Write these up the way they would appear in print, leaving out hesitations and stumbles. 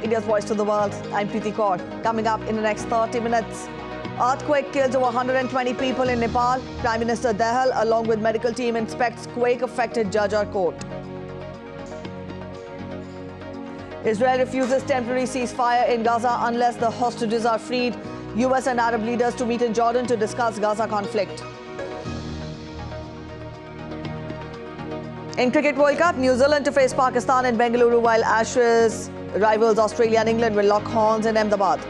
India's Voice to the World. I'm Preeti Kaur. Coming up in the next 30 minutes. Earthquake kills over 120 people in Nepal. Prime Minister Dehal, along with medical team, inspects quake-affected Jajjar Court. Israel refuses temporary ceasefire in Gaza unless the hostages are freed. US and Arab leaders to meet in Jordan to discuss Gaza conflict. In Cricket World Cup, New Zealand to face Pakistan in Bengaluru, while Ashes rivals Australia and England will lock horns in Ahmedabad.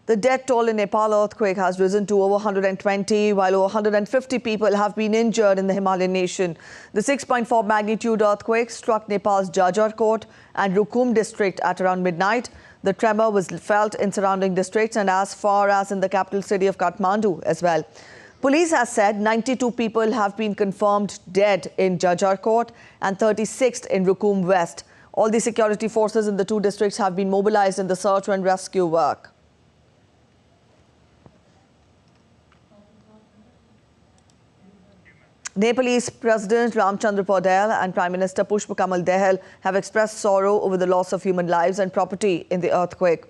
The death toll in Nepal earthquake has risen to over 120, while over 150 people have been injured in the Himalayan nation. The 6.4 magnitude earthquake struck Nepal's Jajjar Court and Rukum district at around midnight. The tremor was felt in surrounding districts and as far as in the capital city of Kathmandu as well. Police has said 92 people have been confirmed dead in Jajjar Court and 36 in Rukum West. All the security forces in the two districts have been mobilized in the search and rescue work. Nepalese President Ramchandra Paudel and Prime Minister Pushpa Kamal Dehal have expressed sorrow over the loss of human lives and property in the earthquake.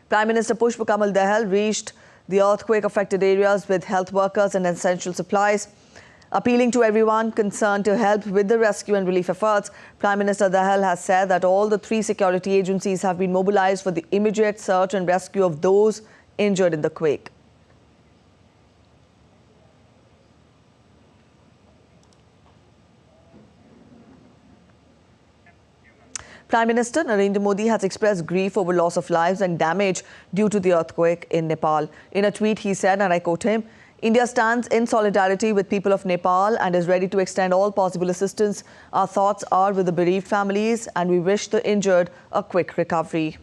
Prime Minister Pushpa Kamal Dehal reached the earthquake-affected areas with health workers and essential supplies. Appealing to everyone concerned to help with the rescue and relief efforts, Prime Minister Dehal has said that all the three security agencies have been mobilized for the immediate search and rescue of those injured in the quake. Prime Minister Narendra Modi has expressed grief over loss of lives and damage due to the earthquake in Nepal. In a tweet, he said, and I quote him, "India stands in solidarity with people of Nepal and is ready to extend all possible assistance. Our thoughts are with the bereaved families and we wish the injured a quick recovery."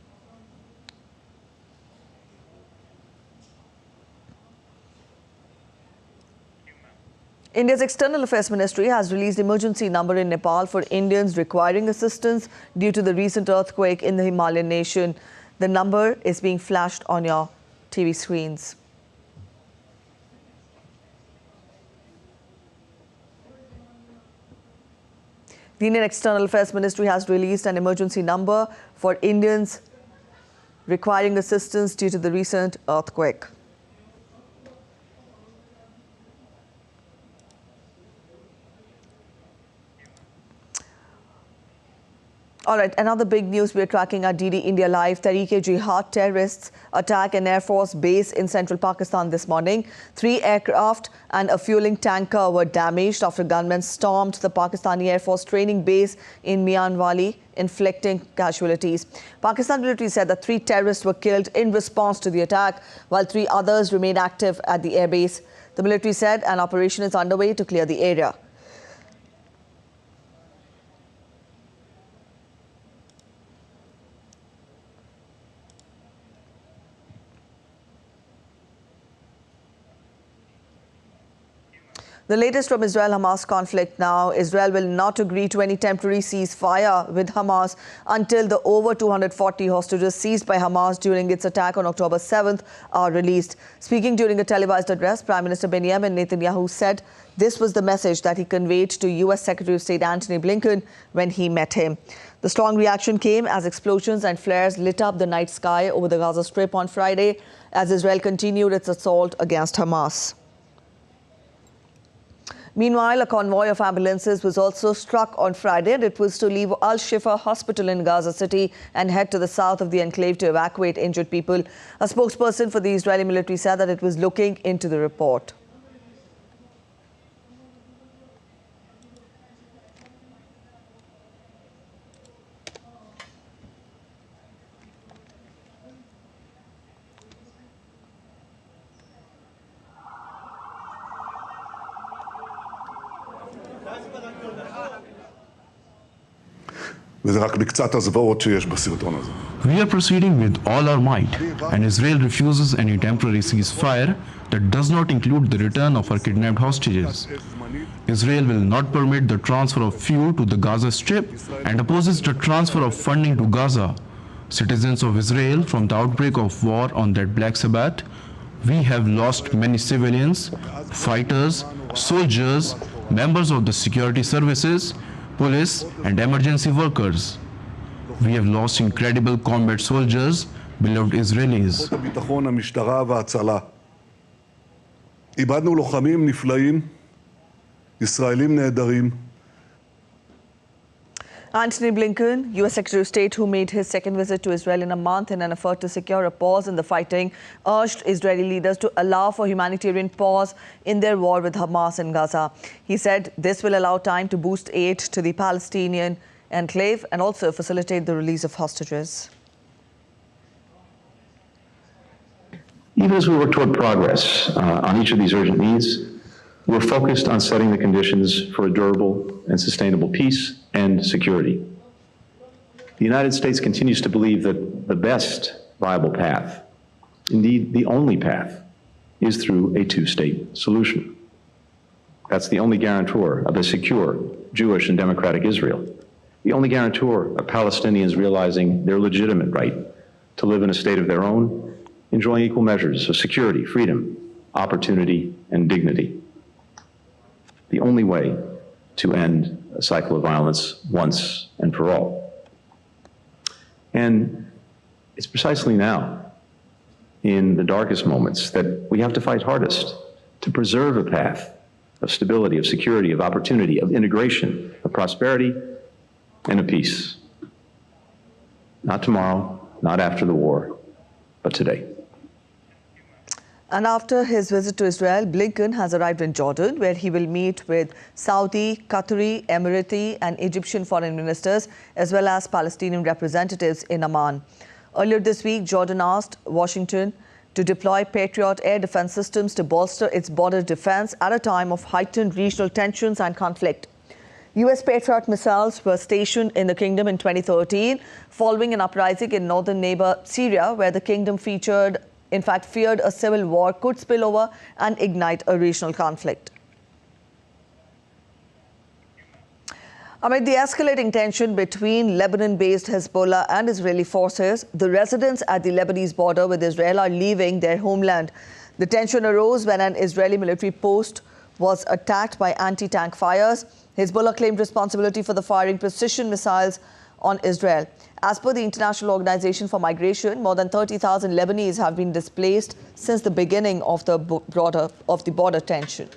India's External Affairs Ministry has released emergency number in Nepal for Indians requiring assistance due to the recent earthquake in the Himalayan nation. The number is being flashed on your TV screens. The Indian External Affairs Ministry has released an emergency number for Indians requiring assistance due to the recent earthquake. All right, another big news we're tracking at DD India Live. Tehreek-e-Jihad terrorists attack an Air Force base in central Pakistan this morning. 3 aircraft and a fueling tanker were damaged after gunmen stormed the Pakistani Air Force training base in Mianwali, inflicting casualties. Pakistan military said that 3 terrorists were killed in response to the attack, while 3 others remain active at the airbase. The military said an operation is underway to clear the area. The latest from Israel-Hamas conflict now. Israel will not agree to any temporary ceasefire with Hamas until the over 240 hostages seized by Hamas during its attack on October 7th are released. Speaking during a televised address, Prime Minister Benjamin Netanyahu said this was the message that he conveyed to US Secretary of State Antony Blinken when he met him. The strong reaction came as explosions and flares lit up the night sky over the Gaza Strip on Friday as Israel continued its assault against Hamas. Meanwhile, a convoy of ambulances was also struck on Friday, and it was to leave Al-Shifa Hospital in Gaza City and head to the south of the enclave to evacuate injured people. A spokesperson for the Israeli military said that it was looking into the report. וזה רק מקצת הזוועות שיש בסרטון הזה. We are proceeding with all our might, and Israel refuses any temporary ceasefire that does not include the return of our kidnapped hostages. Israel will not permit the transfer of fuel to the Gaza Strip and opposes the transfer of funding to Gaza. Citizens of Israel, from the outbreak of war on that Black Sabbath, we have lost many civilians, fighters, soldiers, members of the security services, police, and emergency workers. We have lost incredible combat soldiers, beloved Israelis. איבדנו לוחמים נפלאים, ישראלים נהדרים. Antony Blinken, U.S. Secretary of State, who made his second visit to Israel in a month in an effort to secure a pause in the fighting, urged Israeli leaders to allow for humanitarian pause in their war with Hamas in Gaza. He said this will allow time to boost aid to the Palestinian enclave and also facilitate the release of hostages. Even as we work toward progress on each of these urgent needs, we're focused on setting the conditions for a durable and sustainable peace and security. The United States continues to believe that the best viable path, indeed the only path, is through a two-state solution. That's the only guarantor of a secure Jewish and democratic Israel, the only guarantor of Palestinians realizing their legitimate right to live in a state of their own, enjoying equal measures of security, freedom, opportunity, and dignity. The only way to end a cycle of violence once and for all. And it's precisely now, in the darkest moments, that we have to fight hardest to preserve a path of stability, of security, of opportunity, of integration, of prosperity, and of peace. Not tomorrow, not after the war, but today. And after his visit to Israel, Blinken has arrived in Jordan, where he will meet with Saudi, Qatari, Emirati and Egyptian foreign ministers, as well as Palestinian representatives in Amman. Earlier this week, Jordan asked Washington to deploy Patriot air defense systems to bolster its border defense at a time of heightened regional tensions and conflict. U.S. Patriot missiles were stationed in the kingdom in 2013, following an uprising in northern neighbor Syria, where the kingdom feared a civil war could spill over and ignite a regional conflict. Amid the escalating tension between Lebanon-based Hezbollah and Israeli forces, the residents at the Lebanese border with Israel are leaving their homeland. The tension arose when an Israeli military post was attacked by anti-tank fires. Hezbollah claimed responsibility for the firing precision missiles on Israel. As per the International Organization for Migration, more than 30,000 Lebanese have been displaced since the beginning of the border tension.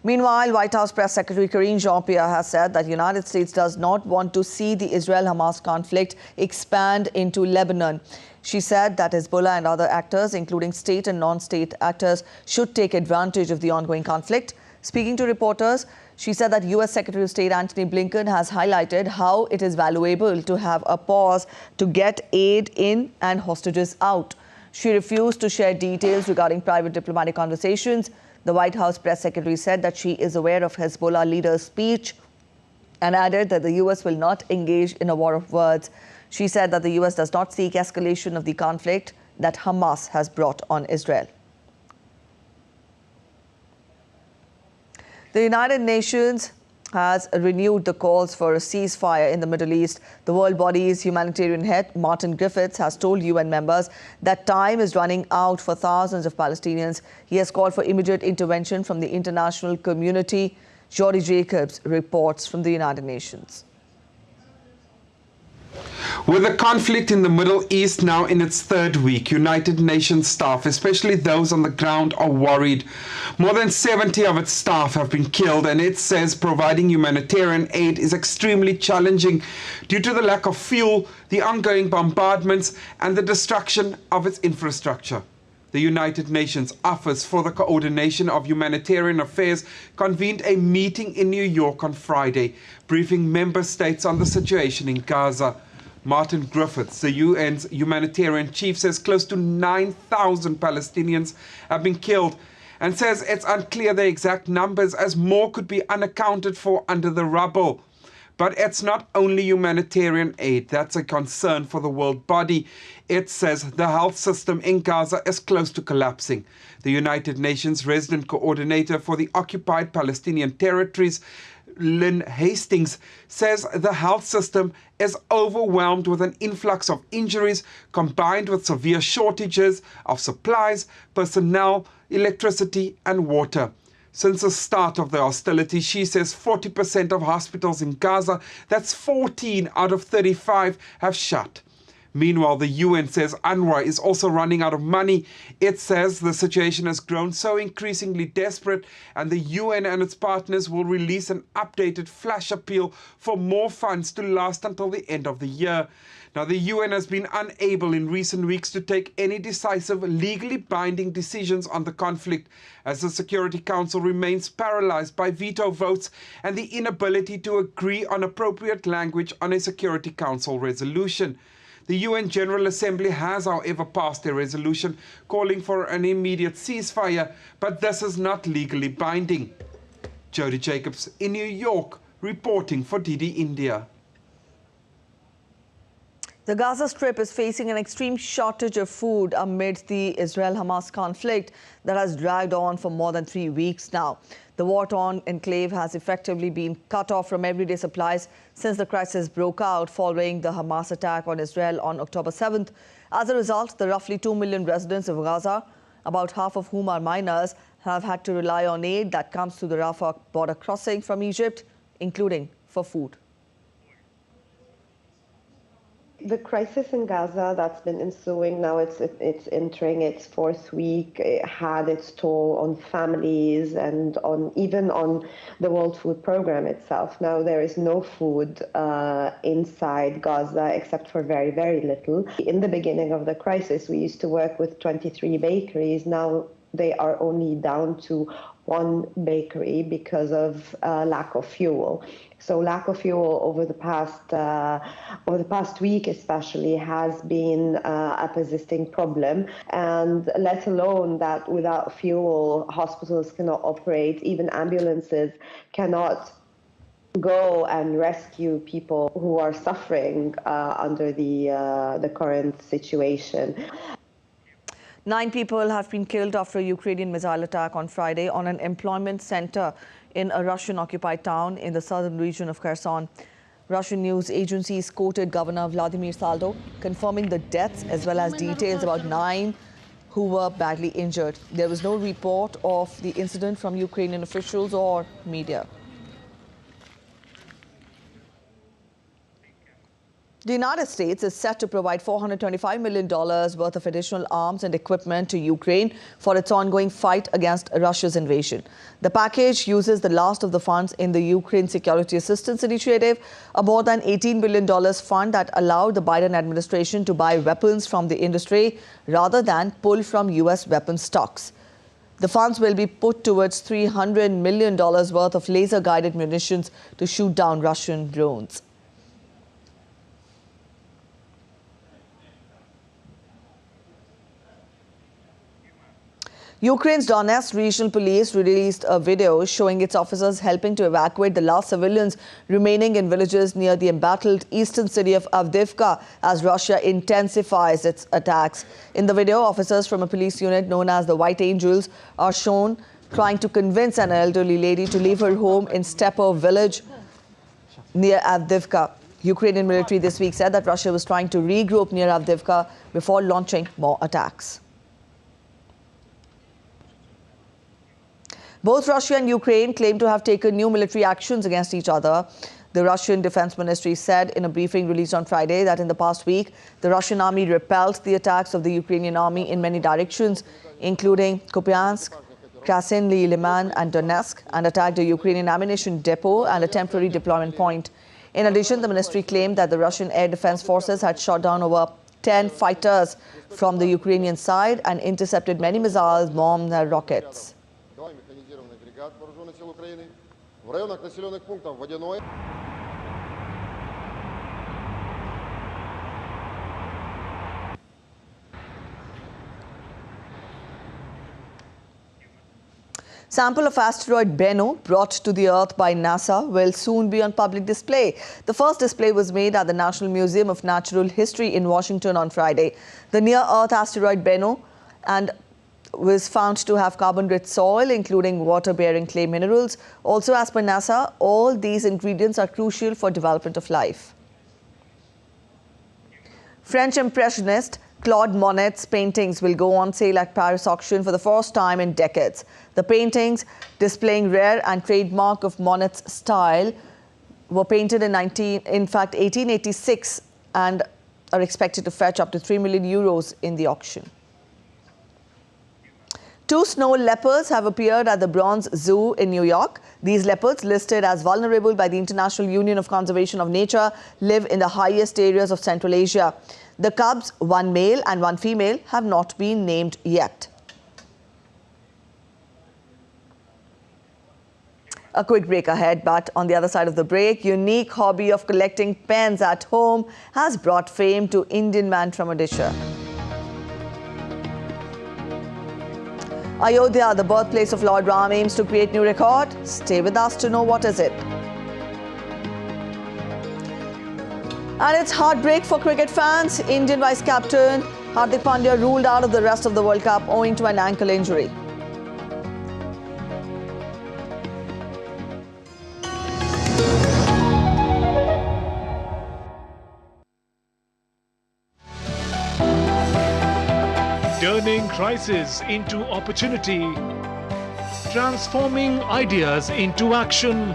Meanwhile, White House Press Secretary Karine Jean-Pierre has said that the United States does not want to see the Israel-Hamas conflict expand into Lebanon. She said that Hezbollah and other actors, including state and non-state actors, should take advantage of the ongoing conflict. Speaking to reporters, she said that U.S. Secretary of State Antony Blinken has highlighted how it is valuable to have a pause to get aid in and hostages out. She refused to share details regarding private diplomatic conversations. The White House press secretary said that she is aware of Hezbollah leader's speech and added that the U.S. will not engage in a war of words. She said that the U.S. does not seek escalation of the conflict that Hamas has brought on Israel. The United Nations has renewed the calls for a ceasefire in the Middle East. The world body's humanitarian head, Martin Griffiths, has told UN members that time is running out for thousands of Palestinians. He has called for immediate intervention from the international community. Jody Jacobs reports from the United Nations. With the conflict in the Middle East now in its third week, United Nations staff, especially those on the ground, are worried. More than 70 of its staff have been killed, and it says providing humanitarian aid is extremely challenging due to the lack of fuel, the ongoing bombardments, and the destruction of its infrastructure. The United Nations Office for the Coordination of Humanitarian Affairs convened a meeting in New York on Friday, briefing member states on the situation in Gaza. Martin Griffiths, the UN's humanitarian chief, says close to 9,000 Palestinians have been killed and says it's unclear the exact numbers, as more could be unaccounted for under the rubble. But it's not only humanitarian aid that's a concern for the world body. It says the health system in Gaza is close to collapsing. The United Nations resident coordinator for the occupied Palestinian territories, Lynn Hastings, says the health system is overwhelmed with an influx of injuries combined with severe shortages of supplies, personnel, electricity and water. Since the start of the hostilities, she says 40% of hospitals in Gaza, that's 14 out of 35, have shut. Meanwhile, the UN says UNRWA is also running out of money. It says the situation has grown so increasingly desperate, and the UN and its partners will release an updated flash appeal for more funds to last until the end of the year. Now, the UN has been unable in recent weeks to take any decisive, legally binding decisions on the conflict, as the Security Council remains paralyzed by veto votes and the inability to agree on appropriate language on a Security Council resolution. The UN General Assembly has, however, passed a resolution calling for an immediate ceasefire, but this is not legally binding. Jody Jacobs in New York, reporting for DD India. The Gaza Strip is facing an extreme shortage of food amid the Israel-Hamas conflict that has dragged on for more than 3 weeks now. The war-torn enclave has effectively been cut off from everyday supplies since the crisis broke out following the Hamas attack on Israel on October 7th. As a result, the roughly 2 million residents of Gaza, about half of whom are minors, have had to rely on aid that comes through the Rafah border crossing from Egypt, including for food. The crisis in Gaza that's been ensuing now, it's entering its 4th week. It had its toll on families and even on the World Food Program itself. Now there is no food inside Gaza except for very, very little. In the beginning of the crisis, we used to work with 23 bakeries. Now they are only down to 1 bakery because of lack of fuel. So lack of fuel over the past week especially has been a persisting problem, and let alone that without fuel hospitals cannot operate, even ambulances cannot go and rescue people who are suffering under the current situation. 9 people have been killed after a Ukrainian missile attack on Friday on an employment center in a Russian-occupied town in the southern region of Kherson. Russian news agencies quoted Governor Vladimir Saldo, confirming the deaths as well as details about 9 who were badly injured. There was no report of the incident from Ukrainian officials or media. The United States is set to provide $425 million worth of additional arms and equipment to Ukraine for its ongoing fight against Russia's invasion. The package uses the last of the funds in the Ukraine Security Assistance Initiative, a more than $18 billion fund that allowed the Biden administration to buy weapons from the industry rather than pull from U.S. weapons stocks. The funds will be put towards $300 million worth of laser-guided munitions to shoot down Russian drones. Ukraine's Donetsk Regional Police released a video showing its officers helping to evacuate the last civilians remaining in villages near the embattled eastern city of Avdiivka as Russia intensifies its attacks. In the video, officers from a police unit known as the White Angels are shown trying to convince an elderly lady to leave her home in Stepo village near Avdiivka. Ukrainian military this week said that Russia was trying to regroup near Avdiivka before launching more attacks. Both Russia and Ukraine claim to have taken new military actions against each other. The Russian Defense Ministry said in a briefing released on Friday that in the past week, the Russian army repelled the attacks of the Ukrainian army in many directions, including Kupiansk, Krasny Liman and Donetsk, and attacked a Ukrainian ammunition depot and a temporary deployment point. In addition, the ministry claimed that the Russian air defense forces had shot down over 10 fighters from the Ukrainian side and intercepted many missiles, bombs and rockets. В районах населенных пунктов Водяное. Sample of asteroid Bennu, brought to the Earth by NASA, will soon be on public display. The first display was made at the National Museum of Natural History in Washington on Friday. The near-Earth asteroid Bennu was found to have carbon-rich soil, including water-bearing clay minerals. Also, as per NASA, all these ingredients are crucial for development of life. French impressionist Claude Monet's paintings will go on sale at Paris auction for the first time in decades. The paintings, displaying rare and trademark of Monet's style, were painted in 1886 and are expected to fetch up to €3 million in the auction. 2 snow leopards have appeared at the Bronx Zoo in New York. These leopards, listed as vulnerable by the International Union of Conservation of Nature, live in the highest areas of Central Asia. The cubs, 1 male and 1 female, have not been named yet. A quick break ahead, but on the other side of the break, unique hobby of collecting pens at home has brought fame to Indian man from Odisha. Ayodhya, the birthplace of Lord Ram, aims to create new record. Stay with us to know what is it. And it's heartbreak for cricket fans. Indian vice captain Hardik Pandya ruled out of the rest of the World Cup owing to an ankle injury. Turning crisis into opportunity, transforming ideas into action,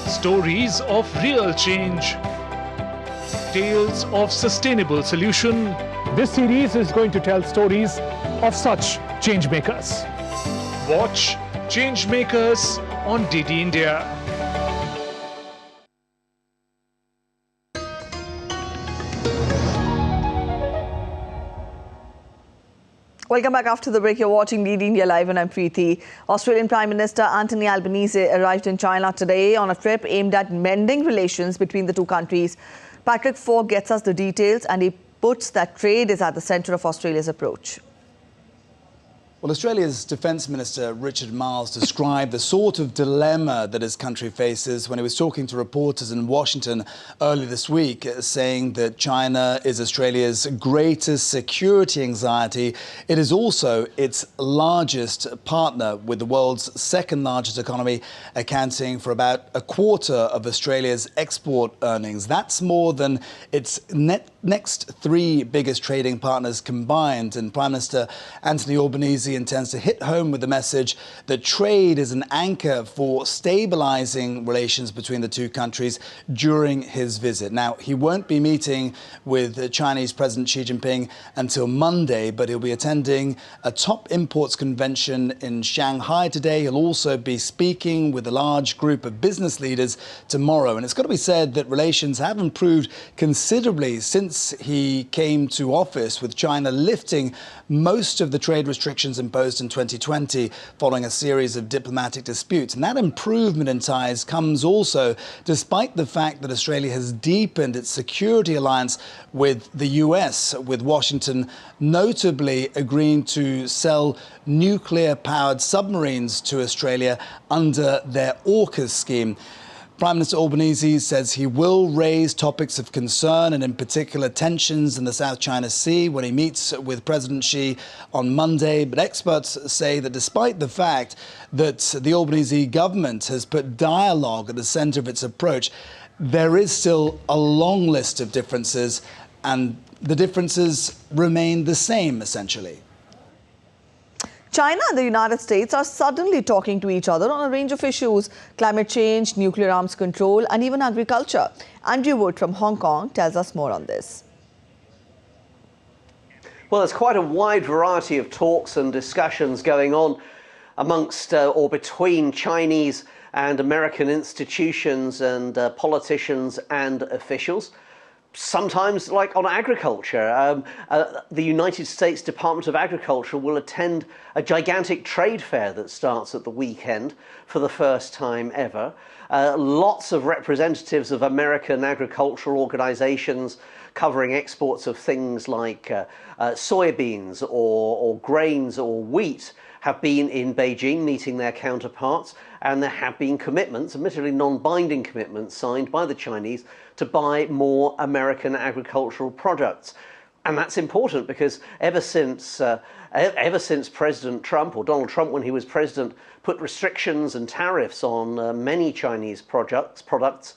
stories of real change, tales of sustainable solution. This series is going to tell stories of such change makers. Watch Change Makers on DD India. Welcome back after the break. You're watching DD India Live and I'm Preeti. Australian Prime Minister Anthony Albanese arrived in China today on a trip aimed at mending relations between the two countries. Patrick Fogg gets us the details and he puts that trade is at the centre of Australia's approach. Well, Australia's Defence Minister Richard Marles described the sort of dilemma that his country faces when he was talking to reporters in Washington earlier this week, saying that China is Australia's greatest security anxiety. It is also its largest partner, with the world's second largest economy accounting for about a quarter of Australia's export earnings. That's more than its next 3 biggest trading partners combined. And Prime Minister Anthony Albanese intends to hit home with the message that trade is an anchor for stabilising relations between the two countries during his visit. Now, he won't be meeting with Chinese President Xi Jinping until Monday, but he'll be attending a top imports convention in Shanghai today. He'll also be speaking with a large group of business leaders tomorrow. And it's got to be said that relations have improved considerably since he came to office, with China lifting most of the trade restrictions imposed in 2020 following a series of diplomatic disputes. And that improvement in ties comes also despite the fact that Australia has deepened its security alliance with the US, with Washington notably agreeing to sell nuclear-powered submarines to Australia under their AUKUS scheme. Prime Minister Albanese says he will raise topics of concern and in particular tensions in the South China Sea when he meets with President Xi on Monday. But experts say that despite the fact that the Albanese government has put dialogue at the centre of its approach, there is still a long list of differences, and the differences remain the same essentially. China and the United States are suddenly talking to each other on a range of issues: climate change, nuclear arms control, and even agriculture. Andrew Wood from Hong Kong tells us more on this. Well, there's quite a wide variety of talks and discussions going on amongst or between Chinese and American institutions and politicians and officials. Sometimes, like on agriculture, the United States Department of Agriculture will attend a gigantic trade fair that starts at the weekend for the first time ever. Lots of representatives of American agricultural organizations covering exports of things like soybeans or grains or wheat, have been in Beijing meeting their counterparts, and there have been commitments, admittedly non-binding commitments, signed by the Chinese to buy more American agricultural products. And that's important because ever since President Trump, or Donald Trump when he was president, put restrictions and tariffs on many Chinese products,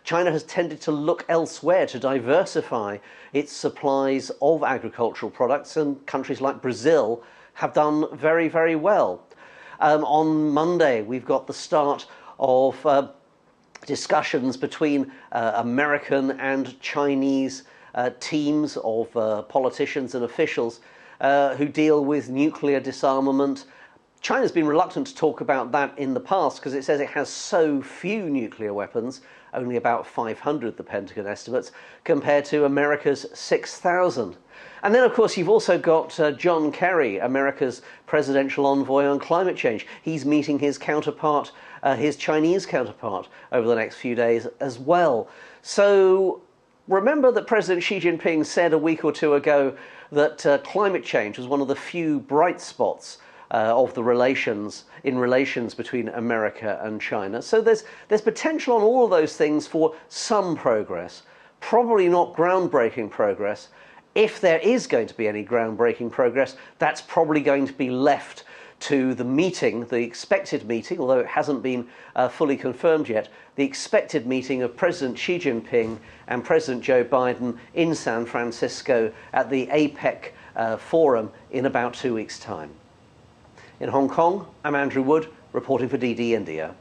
China has tended to look elsewhere to diversify its supplies of agricultural products, and countries like Brazil have done very, very well. On Monday, we've got the start of discussions between American and Chinese teams of politicians and officials who deal with nuclear disarmament. China's been reluctant to talk about that in the past because it says it has so few nuclear weapons, only about 500, the Pentagon estimates, compared to America's 6,000. And then, of course, you've also got John Kerry, America's presidential envoy on climate change. He's meeting his counterpart, his Chinese counterpart, over the next few days as well. So remember that President Xi Jinping said a week or two ago that climate change was one of the few bright spots of the relations between America and China. So there's potential on all of those things for some progress, probably not groundbreaking progress. If there is going to be any groundbreaking progress, that's probably going to be left to the meeting, the expected meeting, although it hasn't been fully confirmed yet, the expected meeting of President Xi Jinping and President Joe Biden in San Francisco at the APEC forum in about 2 weeks' time. In Hong Kong, I'm Andrew Wood, reporting for DD India.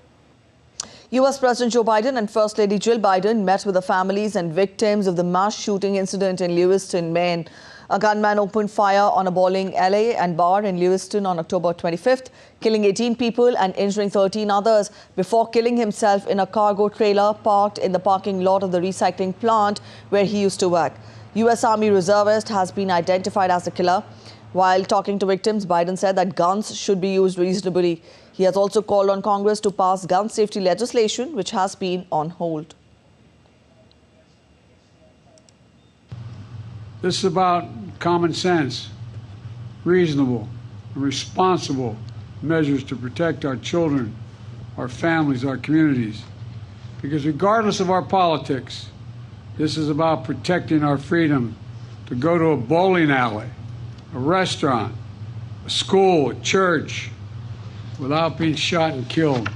US President Joe Biden and First Lady Jill Biden met with the families and victims of the mass shooting incident in Lewiston, Maine. A gunman opened fire on a bowling alley and bar in Lewiston on October 25th, killing 18 people and injuring 13 others before killing himself in a cargo trailer parked in the parking lot of the recycling plant where he used to work. US Army reservist has been identified as the killer. While talking to victims, Biden said that guns should be used reasonably. He has also called on Congress to pass gun safety legislation, which has been on hold. This is about common sense, reasonable, and responsible measures to protect our children, our families, our communities. Because regardless of our politics, this is about protecting our freedom to go to a bowling alley, a restaurant, a school, a church, without being shot and killed.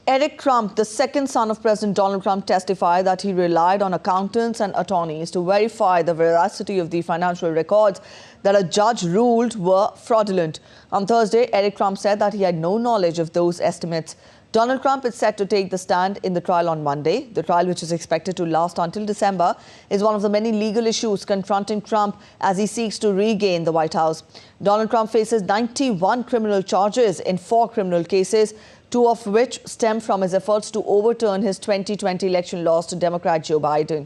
Eric Trump, the second son of President Donald Trump, testified that he relied on accountants and attorneys to verify the veracity of the financial records that a judge ruled were fraudulent. On Thursday, Eric Trump said that he had no knowledge of those estimates. Donald Trump is set to take the stand in the trial on Monday. The trial, which is expected to last until December, is one of the many legal issues confronting Trump as he seeks to regain the White House. Donald Trump faces 91 criminal charges in 4 criminal cases, 2 of which stem from his efforts to overturn his 2020 election loss to Democrat Joe Biden.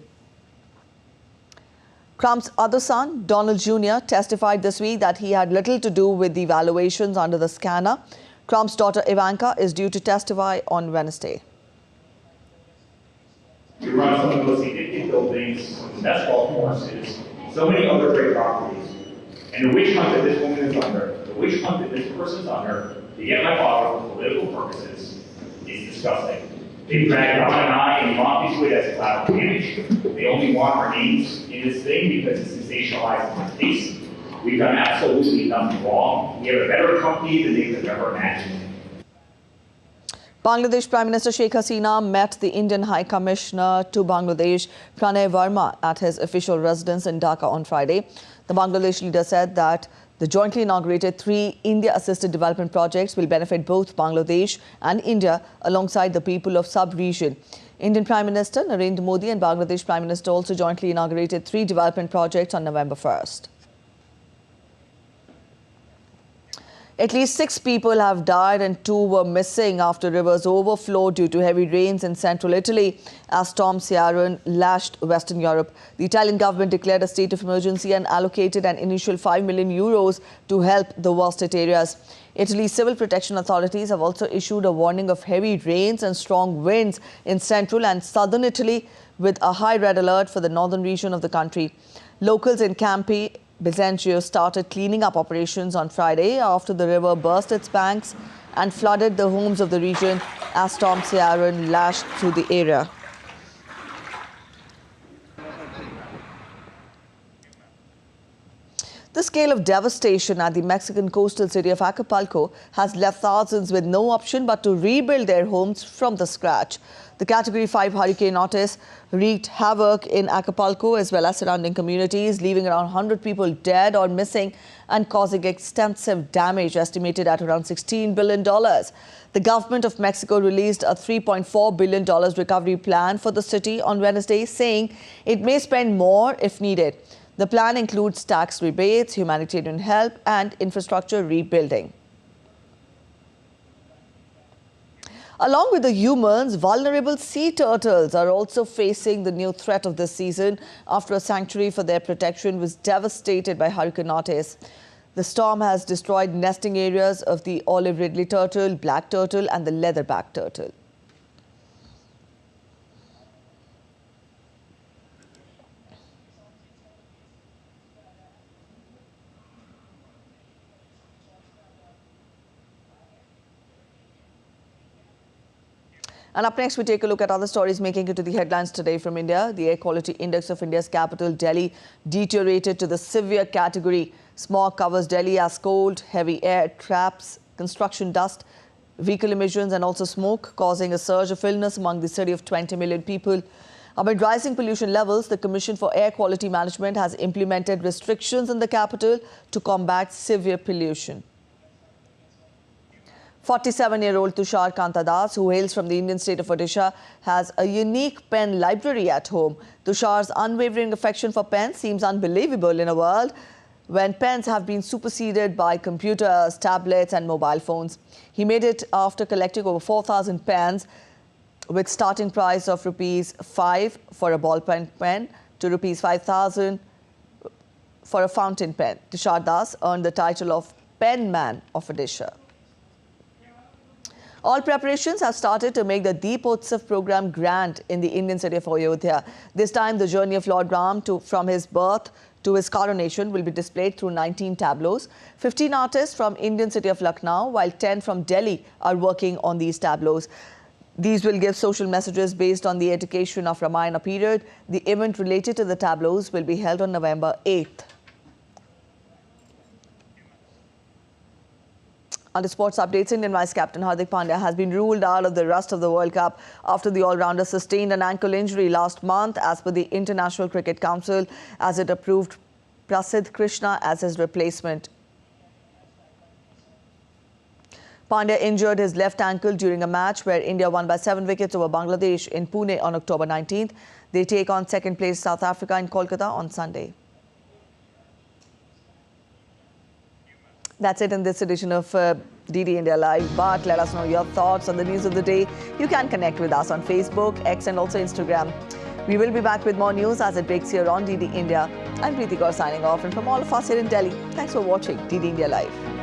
Trump's other son, Donald Jr., testified this week that he had little to do with the valuations under the scanner. Trump's daughter Ivanka is due to testify on Wednesday. We run some of the most significant buildings, some of the best golf courses, so many other great properties. And the witch hunt that this woman is under, the witch hunt that this person is under, to get my father for political purposes, is disgusting. They drag Don and I and mock into it as a collateral damage. They only want our names in this thing because it sensationalizes my case. We've done absolutely nothing wrong. We have a better company than they could ever imagine. Bangladesh Prime Minister Sheikh Hasina met the Indian High Commissioner to Bangladesh, Pranay Verma, at his official residence in Dhaka on Friday. The Bangladesh leader said that the jointly inaugurated 3 India-assisted development projects will benefit both Bangladesh and India alongside the people of sub-region. Indian Prime Minister Narendra Modi and Bangladesh Prime Minister also jointly inaugurated 3 development projects on November 1st. At least 6 people have died and 2 were missing after rivers overflowed due to heavy rains in central Italy as Storm Ciarán lashed Western Europe. The Italian government declared a state of emergency and allocated an initial €5 million to help the worst-hit areas. Italy's civil protection authorities have also issued a warning of heavy rains and strong winds in central and southern Italy, with a high red alert for the northern region of the country. Locals in Campi Bizancio started cleaning up operations on Friday after the river burst its banks and flooded the homes of the region as Storm Ciarán lashed through the area. The scale of devastation at the Mexican coastal city of Acapulco has left thousands with no option but to rebuild their homes from the scratch. The Category 5 Hurricane Otis wreaked havoc in Acapulco as well as surrounding communities, leaving around 100 people dead or missing and causing extensive damage estimated at around $16 billion. The government of Mexico released a $3.4 billion recovery plan for the city on Wednesday, saying it may spend more if needed. The plan includes tax rebates, humanitarian help and infrastructure rebuilding. Along with the humans, vulnerable sea turtles are also facing the new threat of this season after a sanctuary for their protection was devastated by Hurricane Otis. The storm has destroyed nesting areas of the olive ridley turtle, black turtle and the leatherback turtle. And up next, we take a look at other stories making it to the headlines today from India. The air quality index of India's capital, Delhi, deteriorated to the severe category. Smog covers Delhi as cold, heavy air traps, construction dust, vehicle emissions and also smoke, causing a surge of illness among the city of 20 million people. Amid rising pollution levels, the Commission for Air Quality Management has implemented restrictions in the capital to combat severe pollution. 47-year-old Tushar Kantadas, who hails from the Indian state of Odisha, has a unique pen library at home. Tushar's unwavering affection for pens seems unbelievable in a world when pens have been superseded by computers, tablets and mobile phones. He made it after collecting over 4,000 pens with starting price of ₹5 for a ballpen pen to ₹5,000 for a fountain pen. Tushar Das earned the title of Pen Man of Odisha. All preparations have started to make the Deepotsav program grand in the Indian city of Ayodhya. This time, the journey of Lord Ram from his birth to his coronation will be displayed through 19 tableaus. 15 artists from Indian city of Lucknow, while 10 from Delhi are working on these tableaus. These will give social messages based on the education of Ramayana period. The event related to the tableaus will be held on November 8th. On the sports updates, Indian Vice Captain Hardik Pandya has been ruled out of the rest of the World Cup after the all-rounder sustained an ankle injury last month as per the International Cricket Council, as it approved Prasidh Krishna as his replacement. Pandya injured his left ankle during a match where India won by 7 wickets over Bangladesh in Pune on October 19th. They take on second place South Africa in Kolkata on Sunday. That's it in this edition of DD India Live. But let us know your thoughts on the news of the day. You can connect with us on Facebook, X and also Instagram. We will be back with more news as it breaks here on DD India. I'm Preeti Kaur signing off, and from all of us here in Delhi, thanks for watching DD India Live.